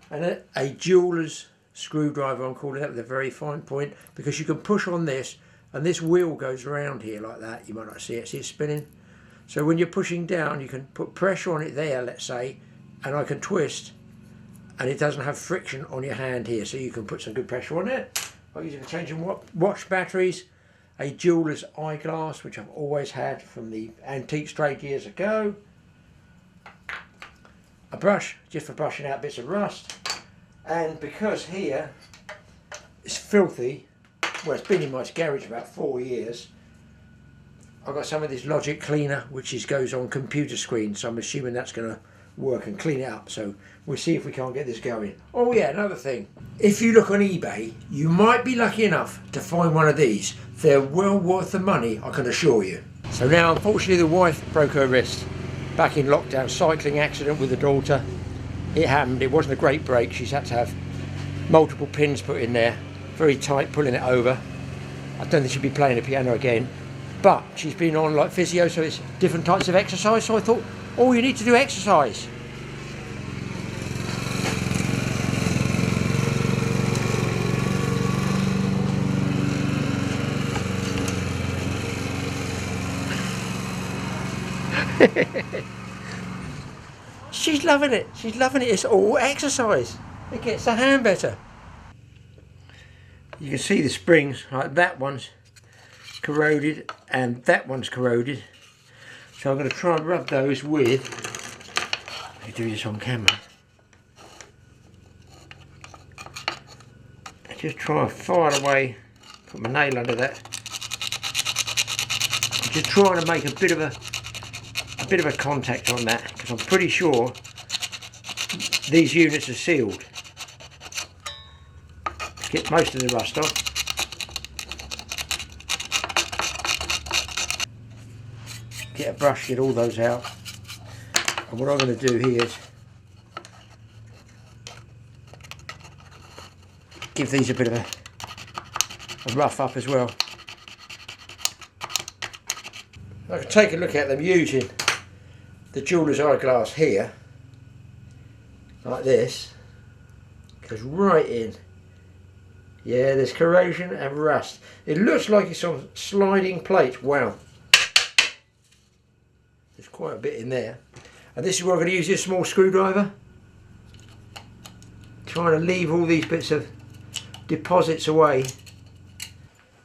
And a jeweler's screwdriver, I'm calling that, with a very fine point, because you can push on this and this wheel goes around here like that. You might not see it, see it spinning. So when you're pushing down, you can put pressure on it there, let's say, and I can twist, and it doesn't have friction on your hand here, so you can put some good pressure on it. I'm using changing watch batteries, a jeweler's eyeglass, which I've always had from the antique trade years ago, a brush, just for brushing out bits of rust, and because here it's filthy, well, it's been in my garage about 4 years, I've got some of this Logic cleaner, which goes on computer screen, so I'm assuming that's going to work and clean it up. So we'll see if we can't get this going. Oh yeah, another thing. If you look on eBay, you might be lucky enough to find one of these. They're well worth the money, I can assure you. So now, unfortunately, the wife broke her wrist back in lockdown, cycling accident with the daughter. It happened. It wasn't a great break. She's had to have multiple pins put in there, very tight, pulling it over. I don't think she'll be playing the piano again, but she's been on like physio, so it's different types of exercise. So I thought, oh, you need to do exercise. She's loving it. She's loving it. It's all exercise. It gets the hand better. You can see the springs, like that one's corroded and that one's corroded. So I'm going to try and rub those with, let me do this on camera. I just try and fire away, put my nail under that. I'm just trying to make a bit of a contact on that, because I'm pretty sure these units are sealed. Get most of the rust off. Get a brush, get all those out. And what I'm going to do here is give these a bit of a rough up as well. I can take a look at them using the jeweler's eyeglass here, like this. Goes right in. Yeah, there's corrosion and rust. It looks like it's on sliding plates. Wow. There's quite a bit in there. And this is where I'm going to use this small screwdriver. Trying to leave all these bits of deposits away.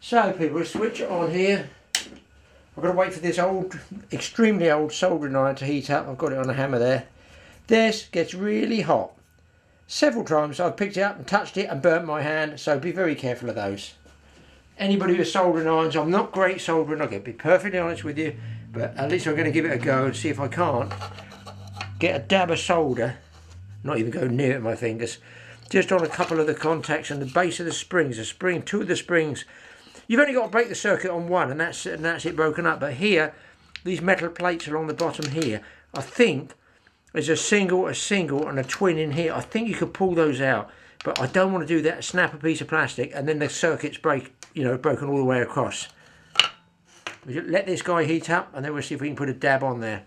So people, switch it on here. I've got to wait for this old, extremely old soldering iron to heat up. I've got it on a hammer there. This gets really hot. Several times I've picked it up and touched it and burnt my hand, so be very careful of those. Anybody with soldering irons, I'm not great soldering, I'll be perfectly honest with you, but at least I'm going to give it a go and see if I can't get a dab of solder, not even go near it with my fingers, just on a couple of the contacts and the base of the springs, two of the springs. You've only got to break the circuit on one and that's it broken up, but here, these metal plates along the bottom here, I think there's a single, and a twin in here. I think you could pull those out, but I don't want to do that. Snap a piece of plastic and then the circuit's broken all the way across. We let this guy heat up and then we'll see if we can put a dab on there.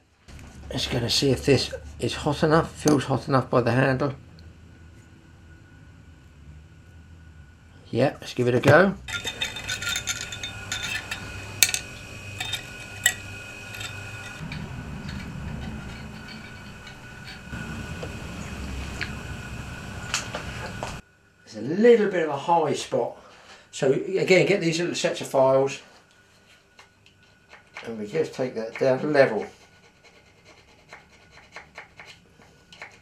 Just going to see if this is hot enough, feels hot enough by the handle. Yeah, let's give it a go. There's a little bit of a high spot, so again get these little sets of files and we just take that down to level.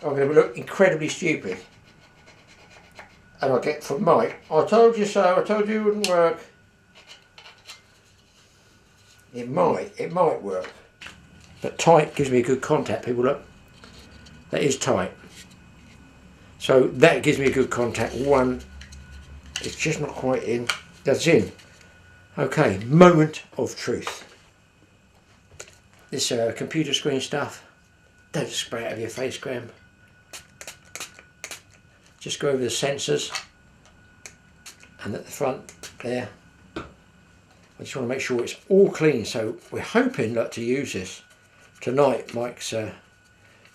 I'm going to look incredibly stupid and I'll get from Mike, I told you so, I told you it wouldn't work. It might work, but tight gives me a good contact. People, look, that is tight. So that gives me a good contact. One, it's just not quite in. That's in. Okay, moment of truth. This computer screen stuff, don't spray it over your face, Graeme. Just go over the sensors and at the front there. I just want to make sure it's all clean. So we're hoping not to use this tonight. Mike's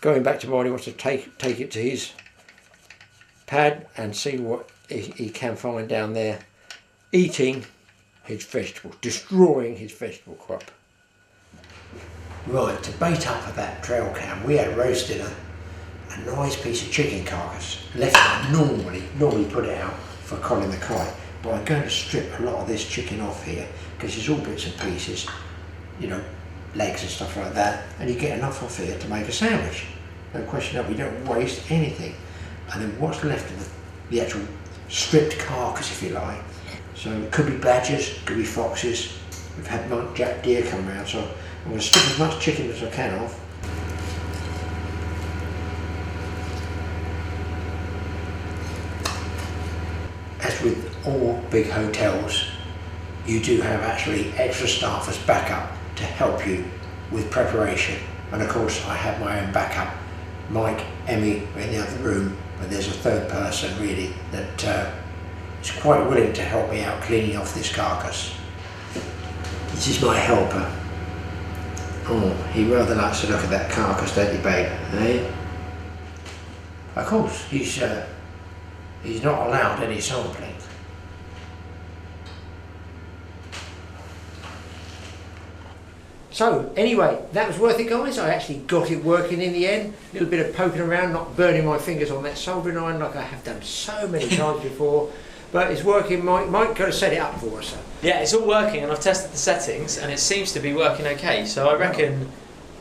going back tomorrow. He wants to take it to his pad and see what he can find down there, eating his vegetables, destroying his vegetable crop. Right, to bait up for that trail cam, we had roasted a nice piece of chicken carcass, left it normally put it out for Colin the kite, but I'm going to strip a lot of this chicken off here because it's all bits and pieces, you know, legs and stuff like that, and you get enough off here to make a sandwich. No question that we don't waste anything. And then what's left of the actual stripped carcass, if you like. So it could be badgers, could be foxes. We've had muntjac deer come around, so I'm going to strip as much chicken as I can off. As with all big hotels, you do have actually extra staff as backup to help you with preparation. And of course I have my own backup. Mike, Emmy are in the other room, but there's a third person really that is quite willing to help me out cleaning off this carcass. This is my helper. Oh, he rather likes to look at that carcass, don't you, babe? Eh? Of course, he's not allowed any sampling. So, anyway, that was worth it, guys. I actually got it working in the end. A little bit of poking around, not burning my fingers on that soldering iron like I have done so many times before. But it's working. Mike got to set it up for us. So. Yeah, it's all working, and I've tested the settings, and it seems to be working okay. So I reckon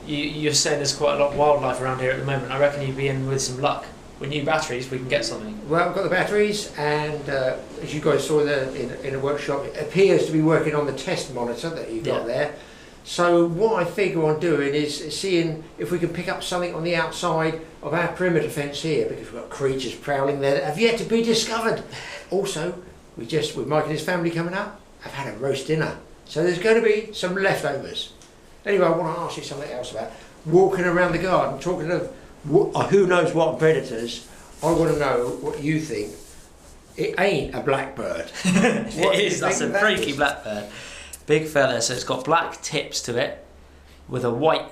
you're saying there's quite a lot of wildlife around here at the moment. I reckon you'd be in with some luck. With new batteries, we can get something. Well, I've got the batteries, and as you guys saw in the workshop, it appears to be working on the test monitor that you've got there. So what I figure on doing is seeing if we can pick up something on the outside of our perimeter fence here, because we've got creatures prowling there that have yet to be discovered. Also, with Mike and his family coming up, I've had a roast dinner. So there's going to be some leftovers. Anyway, I want to ask you something else about walking around the garden, talking of who knows what predators. I want to know what you think. It ain't a blackbird. It is, that's a freaky blackbird. Big fella, so it's got black tips to it with a white,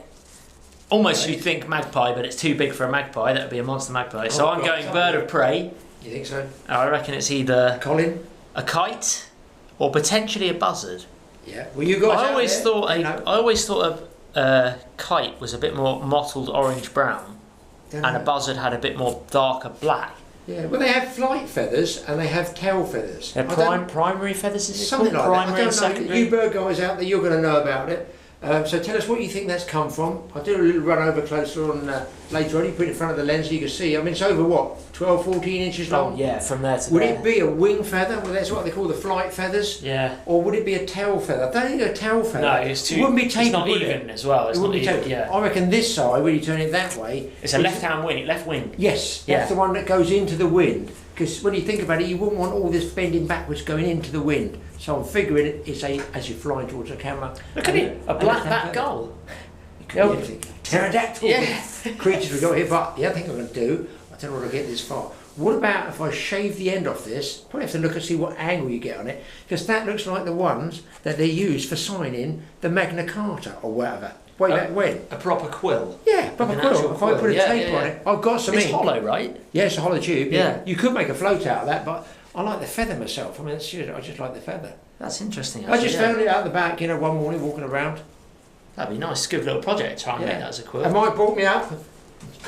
almost you'd think magpie, but it's too big for a magpie. That would be a monster magpie. So I'm going bird of prey. You think so? I reckon it's either Colin, a kite, or potentially a buzzard. Yeah. Well, you guys. I always thought a kite was a bit more mottled orange brown, and a buzzard had a bit more darker black. Yeah, well, they have flight feathers and they have tail feathers. They're primary feathers, is it something called? like Primary that. I don't know. You bird guys out there, you're going to know about it. So tell us what you think that's come from. I'll do a little run over closer on later on. You put it in front of the lens so you can see. I mean, it's over what, 12, 14 inches long? Oh, yeah, from there to would there. Would it be a wing feather? Well, that's what they call the flight feathers. Yeah. Or would it be a tail feather? I don't think a tail feather. No, it's too. It wouldn't be tapered, it's not even as well. It's it wouldn't not be even. tapered. Yeah. I reckon this side, when you turn it that way, it's a left-hand wing. Left wing. Yes, that's the one that goes into the wind. Because when you think about it, you wouldn't want all this bending backwards going into the wind. So I'm figuring it's as you're flying towards the camera. Look at it, a black-backed gull. Pterodactyl. Yeah. Creatures we got here. But the other thing I'm going to do, I don't know what I'll get this far. What about if I shave the end off this? Probably have to look and see what angle you get on it, because that looks like the ones that they use for signing the Magna Carta or whatever. Way back when. A proper quill. Yeah, proper quill. If I put a tape on it, I've got some ink. It's hollow, right? Yeah, it's a hollow tube. Yeah. You could make a float out of that, but I like the feather myself. I mean, I just like the feather. That's interesting. Actually, I just found it out the back, one morning walking around. That'd be nice. Good little project. Try and make that as a quill. And Mike brought me up.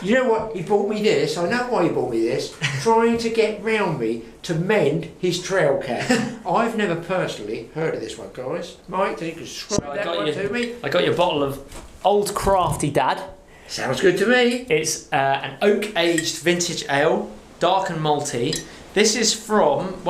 You know what? He bought me this. I know why he bought me this. Trying to get round me to mend his trail cam. I've never personally heard of this one, guys. Mike, you can describe that one to me? I got your bottle of Old Crafty Dad. Sounds good to me. It's an oak-aged vintage ale, dark and malty. This is from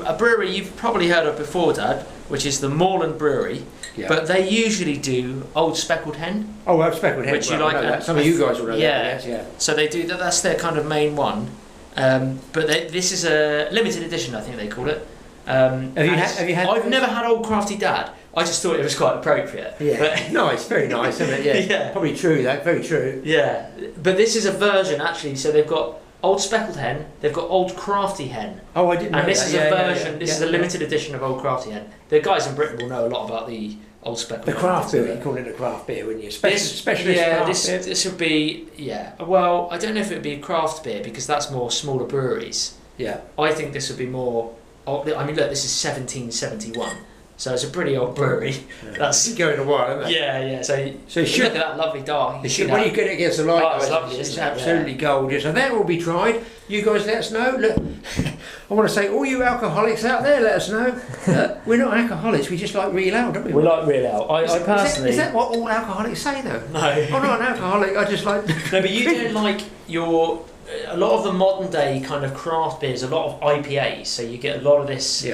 a brewery you've probably heard of before, Dad, which is the Moreland Brewery. Yeah. But they usually do Old Speckled Hen. Oh, Old Speckled Hen. Which you like that. Some of you guys will know that. Yes, yeah. So they do that. That's their kind of main one. But this is a limited edition, I think they call it. Have you had? I've never had Old Crafty Dad. I just thought it was quite appropriate. Yeah. But, nice, very nice, isn't it? Yeah. Yeah. Probably true. That very true. Yeah. But this is a version actually. So they've got Old Speckled Hen. They've got Old Crafty Hen. Oh, I didn't know that. And this is a version. Yeah. This is a limited edition of Old Crafty Hen. The guys in Britain will know a lot about the Old Speckled. The craft beer. You call it a craft beer, wouldn't you? Specialist craft beer. This would be Well, I don't know if it would be a craft beer because that's more smaller breweries. Yeah. I think this would be more. I mean, look, this is 1771, so it's a pretty old brewery. Yeah. That's going a while, isn't it? Yeah. So you look at that lovely dark. When you get it against the light, it's lovely, it's absolutely gorgeous. So that will be tried. You guys let us know. Look, I want to say, all you alcoholics out there, let us know. We're not alcoholics. We just like real ale, don't we? We like real ale. I personally. Is that what all alcoholics say, though? No. I'm not an alcoholic. I just like. No, but you don't like your. A lot of the modern day kind of craft beers, a lot of IPAs, so you get a lot of this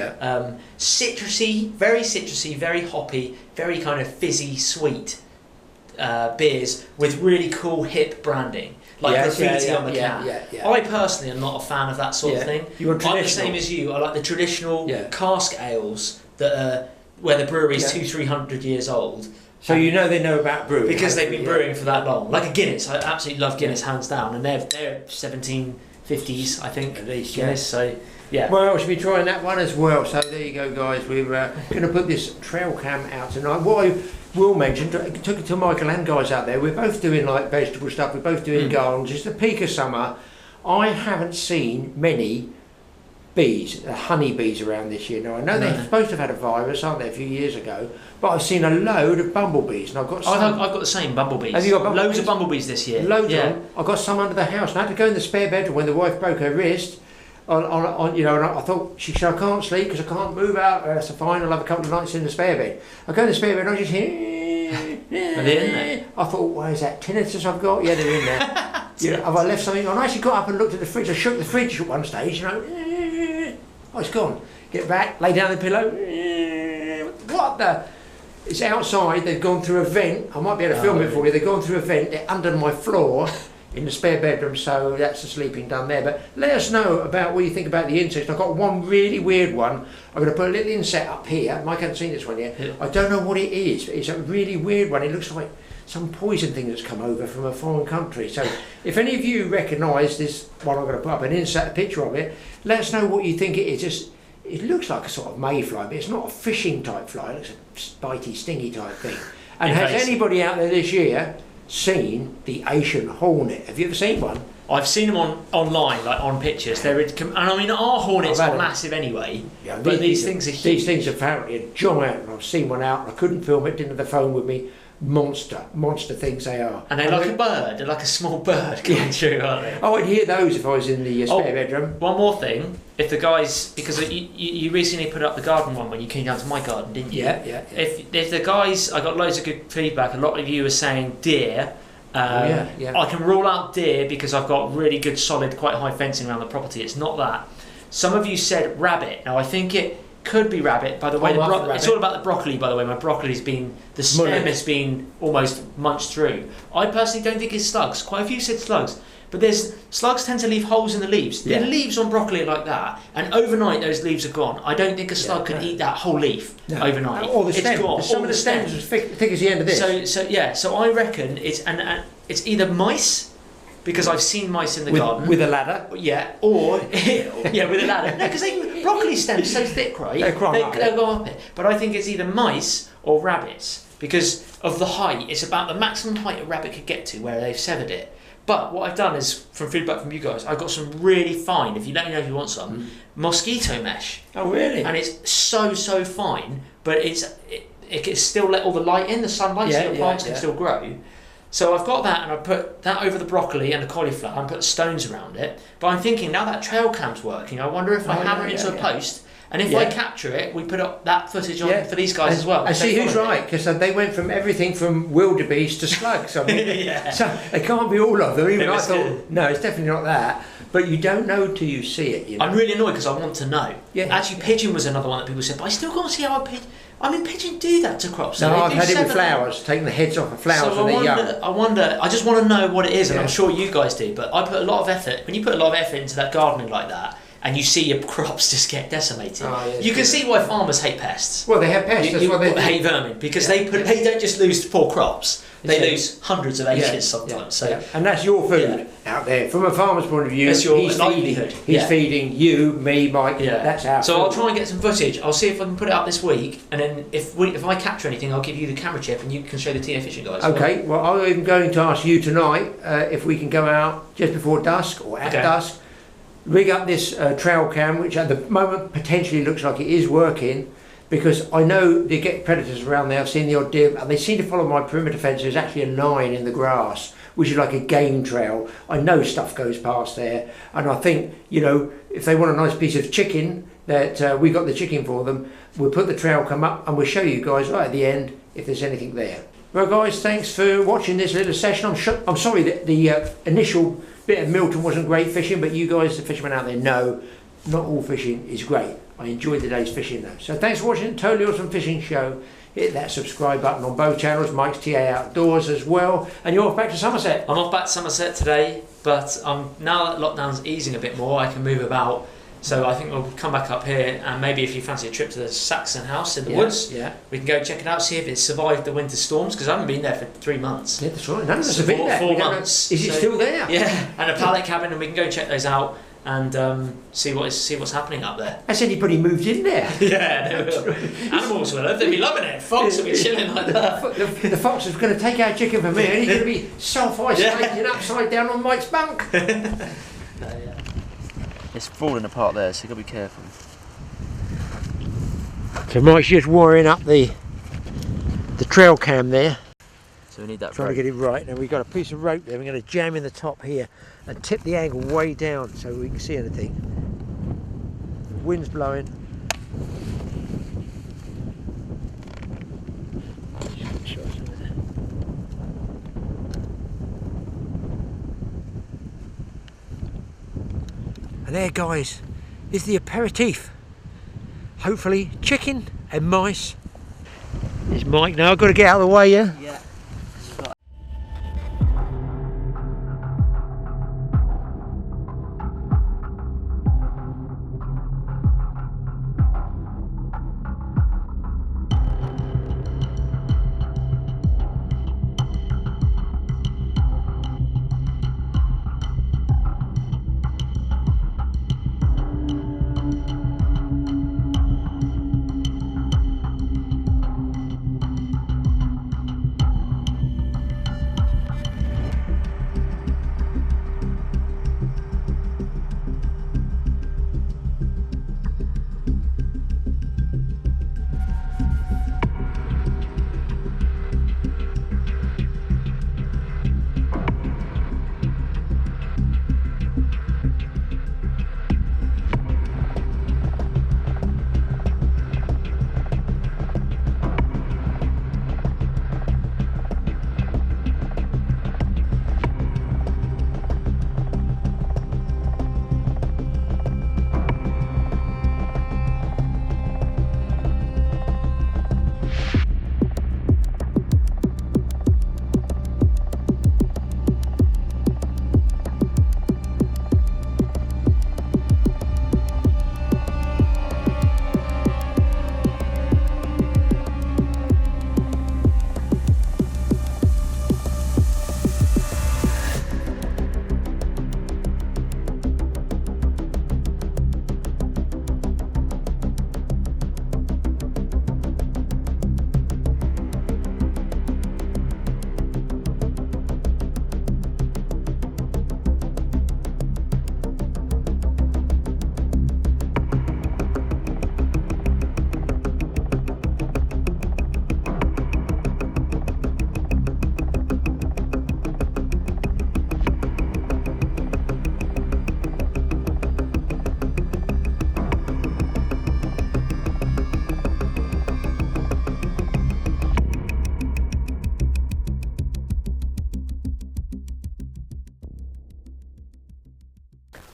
citrusy, very hoppy, very kind of fizzy, sweet beers with really cool hip branding, like graffiti on the can. I personally am not a fan of that sort of thing. I'm the same as you. I like the traditional cask ales that are where the brewery is 200-300 years old. So they know about brewing. Because they've been brewing for that long. Like a Guinness. I absolutely love Guinness, hands down. And they're 1750s, I think, at least, Guinness. So Yeah. Well, I should be trying that one as well. So there you go, guys. We're going to put this trail cam out tonight. What I will mention, took it to Michael and guys out there. We're both doing like vegetable stuff. We're both doing gardens. It's the peak of summer. I haven't seen many bees, honey bees around this year. Now I know they're supposed to have had a virus, aren't they, a few years ago? But I've seen a load of bumblebees, and I've got some. I've got the same bumblebees. Have you got bumblebees? Loads of bumblebees this year. Loads of them. I got some under the house. And I had to go in the spare bedroom when the wife broke her wrist. On you know, and I thought she said I can't sleep because I can't move out. That's fine. I'll have a couple of nights in the spare bed. I go in the spare bed and I just hear. Are they in there? I thought, why is that tinnitus I've got? Yeah, they're in there. Yeah, have I left something on? I actually got up and looked at the fridge. I shook the fridge at one stage. You know, oh, it's gone. Get back, lay down the pillow. What the? It's outside. They've gone through a vent. I might be able to film it for you. They've gone through a vent. They're under my floor. In the spare bedroom, so that's the sleeping done there. But let us know about what you think about the insects. I've got one really weird one. I'm going to put a little insect up here. Mike hasn't seen this one yet. Yeah. I don't know what it is, but it's a really weird one. It looks like some poison thing that's come over from a foreign country. So if any of you recognise this one, I'm going to put up an insect, a picture of it. Let us know what you think it is. It looks like a sort of mayfly, but it's not a fishing type fly. It looks a bitey, stingy type thing. And has anybody out there this year seen the Asian hornet? Have you ever seen one? I've seen them online, like on pictures. And I mean, our hornets are massive anyway. Yeah, but these things are huge. These things apparently are giant. And I've seen one out. And I couldn't film it. Didn't have the phone with me. Monster things they are. And they're like a bird. They're like a small bird coming through, aren't they? Oh, I'd hear those if I was in the spare bedroom. One more thing. If the guys, because you recently put up the garden one when you came down to my garden, didn't you? Yeah. If the guys, I got loads of good feedback. A lot of you were saying deer. I can rule out deer because I've got really good, solid, quite high fencing around the property. It's not that. Some of you said rabbit. Now I think it could be rabbit. By the way, it's all about the broccoli. By the way, my broccoli's been, the stem has been almost munched through. I personally don't think it's slugs. Quite a few said slugs. But slugs tend to leave holes in the leaves. The leaves on broccoli are like that, and overnight those leaves are gone. I don't think a slug can eat that whole leaf overnight. Or the stem. It's gone. Some of the stems are thick as the end of this. So I reckon it's either mice, because I've seen mice in the garden with a ladder. Yeah, or with a ladder. No, because broccoli stems so thick, right? They'll go up it. But I think it's either mice or rabbits because of the height. It's about the maximum height a rabbit could get to where they've severed it. But what I've done is, from feedback from you guys, I've got some really fine, if you let me know if you want some, mosquito mesh. Oh, really? And it's so fine, but it can still let all the light in, the sunlight, so your plants can still grow. So I've got that, and I put that over the broccoli and the cauliflower and put stones around it. But I'm thinking, now that trail cam's working, I wonder if I hammer it into a post. And if I capture it, we put up that footage on for these guys as well. And see who's right, because they went from everything from wildebeest to slugs. I mean, so they can't be all of them. Even I thought, no, it's definitely not that. But you don't know till you see it. You know? I'm really annoyed because I want to know. Yeah. Actually, pigeon was another one that people said, but I still can't see how a pigeon. I mean, pigeons do that to crops. No, I've had it with flowers, taking the heads off of flowers when they're young. I just want to know what it is, and I'm sure you guys do. But I put a lot of effort. When you put a lot of effort into that gardening like that, and you see your crops just get decimated. You can see why farmers hate pests. Well, they have pests. That's what they hate vermin because they don't just lose poor crops; they lose hundreds of acres sometimes. So, and that's your food out there. From a farmer's point of view, that's your livelihood. He's feeding you, me, Mike. Yeah. That's our So food. I'll try and get some footage. I'll see if I can put it out this week, and then if I capture anything, I'll give you the camera chip, and you can show the TA fishing guys. Okay. Well, I'm going to ask you tonight if we can go out just before dusk or at dusk. Rig up this trail cam, which at the moment potentially looks like it is working, because I know they get predators around there. I've seen the odd deer, and they seem to follow my perimeter fence. There's actually a line in the grass, which is like a game trail. I know stuff goes past there, and I think, you know, if they want a nice piece of chicken, that we got the chicken for them, we'll put the trail cam up, and we'll show you guys right at the end if there's anything there. Well, guys, thanks for watching this little session. I'm sorry that the initial bit of Milton wasn't great fishing, but you guys, the fishermen out there, know not all fishing is great. I enjoyed the day's fishing though. So thanks for watching the Totally Awesome Fishing Show. Hit that subscribe button on both channels. Mike's TA Outdoors as well. And you're off back to Somerset. I'm off back to Somerset today, but now that lockdown's easing a bit more, I can move about. So I think we'll come back up here, and maybe if you fancy a trip to the Saxon house in the woods, we can go check it out, see if it's survived the winter storms, because I haven't been there for 3 months. Yeah, that's right. None of us have been there. 4 months. Is it still there? Yeah, and a pallet cabin, and we can go check those out. and see what's happening up there. Has anybody moved in there? Yeah, they will. Animals will. They'll be loving it. Fox will be chilling like that. The fox is going to take our chicken from me and he's going to be self-isolating upside down on Mike's bunk. It's falling apart there, so you've got to be careful. So Mike's just wiring up the trail cam there. So we need that Trying to get it right. Now we've got a piece of rope there. We're going to jam in the top here and tip the angle way down so we can see anything. The wind's blowing. And there, guys, is the aperitif. Hopefully chicken and mice. There's Mike now. I've got to get out of the way, yeah? Yeah.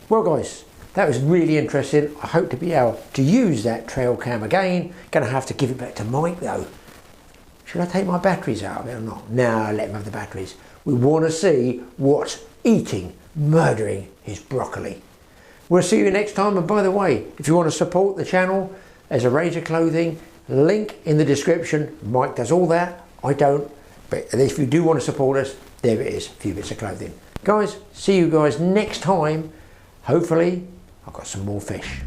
Well guys, that was really interesting. I hope to be able to use that trail cam again. Gonna have to give it back to Mike though. Should I take my batteries out of it or not? No, let him have the batteries. We want to see what's eating, murdering his broccoli. We'll see you next time. And by the way, if you want to support the channel, there's a range of clothing, link in the description. Mike does all that, I don't. But if you do want to support us, there it is, a few bits of clothing. Guys, see you guys next time. Hopefully, I've got some more fish.